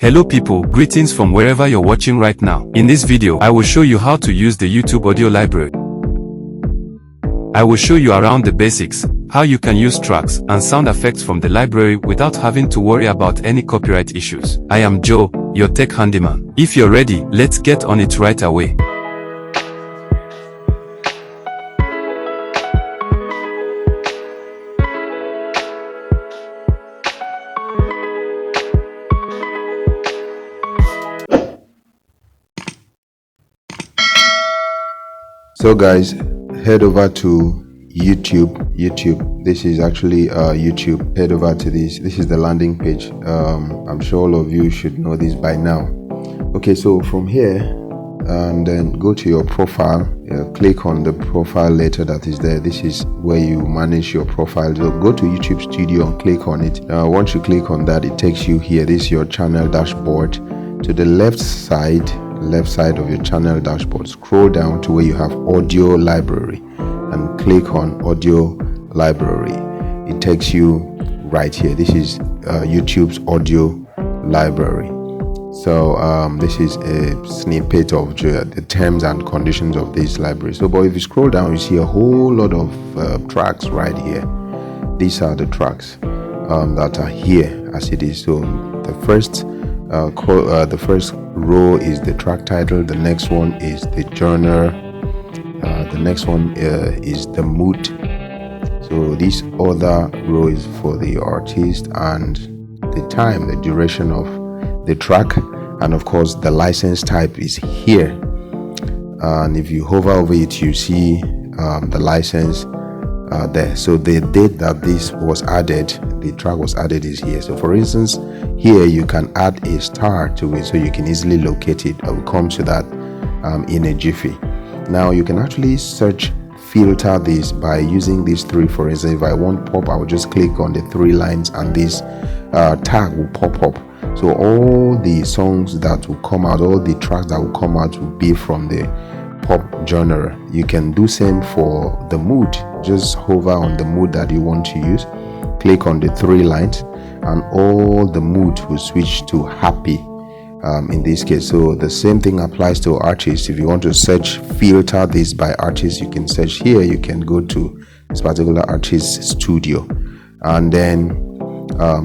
Hello people, greetings from wherever you're watching right now. In this video, I will show you how to use the YouTube audio library. I will show you around the basics, how you can use tracks and sound effects from the library without having to worry about any copyright issues. I am Joe, your tech handyman. If you're ready, let's get on it right away. So guys, head over to YouTube. This is actually YouTube. Head over to this is the landing page. I'm sure all of you should know this by now. Okay, so from here and then go to your profile, click on the profile letter that is there. This is where you manage your profile. So go to YouTube Studio and click on it. Once you click on that, it takes you here. This is your channel dashboard. To the left side of your channel dashboard, scroll down to where you have audio library and click on audio library. It takes you right here. This is YouTube's audio library. So this is a snippet of the terms and conditions of this library. So but if you scroll down, you see a whole lot of tracks right here. These are the tracks that are here as it is. So the first row is the track title, the next one is the genre, the next one is the mood. So this other row is for the artist and the time, the duration of the track, and of course the license type is here. And if you hover over it, you see the license there. So the date that this was added, the track was added, is here. So for instance, here you can add a star to it so you can easily locate it. I will come to that in a jiffy. Now you can actually filter this by using these three. For instance, if I want pop, I will just click on the three lines and this tag will pop up. So all the songs that will come out, all the tracks that will come out will be from the pop genre. You can do same for the mood. Just hover on the mood that you want to use, click on the three lines, and all the mood will switch to happy in this case. So the same thing applies to artists. If you want to filter this by artist, you can search here. You can go to this particular artist studio, and then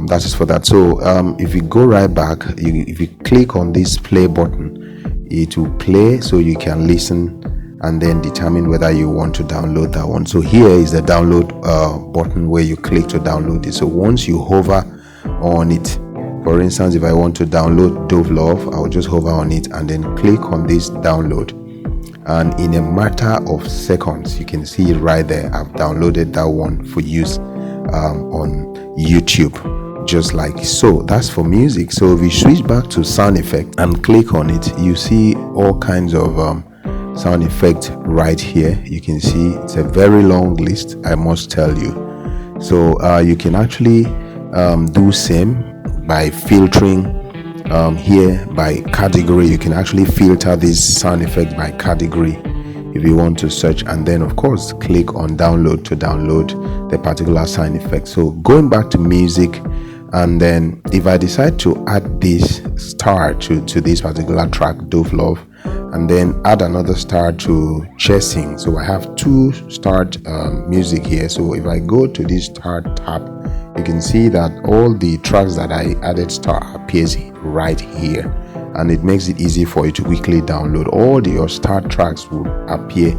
that is for that. So if you go right back, if you click on this play button, it will play so you can listen and then determine whether you want to download that one. So here is the download button where you click to download it. So once you hover on it, for instance, if I want to download Dove Love, I'll just hover on it and then click on this download, and in a matter of seconds you can see it right there. I've downloaded that one for use on YouTube, just like so. That's for music. So if we switch back to sound effect and click on it, you see all kinds of sound effect right here. You can see it's a very long list, I must tell you. So you can actually do same by filtering here by category. You can actually filter this sound effect by category if you want to search, and then of course click on download to download the particular sound effect. So going back to music, and then if I decide to add this star to this particular track, Dove Love, and then add another star to Chasing. So I have two start music here. So if I go to this start tab, you can see that all the tracks that I added star appears right here, and it makes it easy for you to quickly download. All your start tracks will appear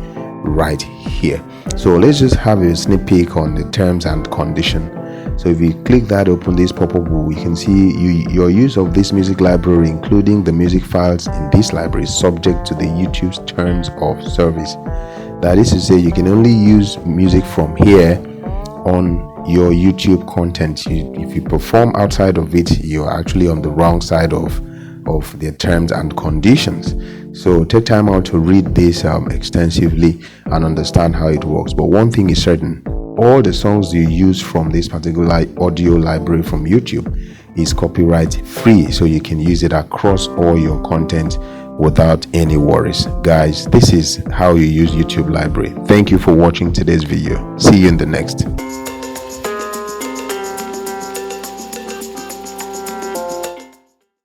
right here. So let's just have a sneak peek on the terms and condition. So if you click that, open this pop-up, you can see your use of this music library, including the music files in this library, is subject to the YouTube's terms of service. That is to say, you can only use music from here on your YouTube content. If you perform outside of it, you're actually on the wrong side of their terms and conditions. So take time out to read this extensively and understand how it works. But one thing is certain: all the songs you use from this particular audio library from YouTube is copyright free, so you can use it across all your content without any worries. Guys, this is how you use YouTube library. Thank you for watching today's video. See you in the next.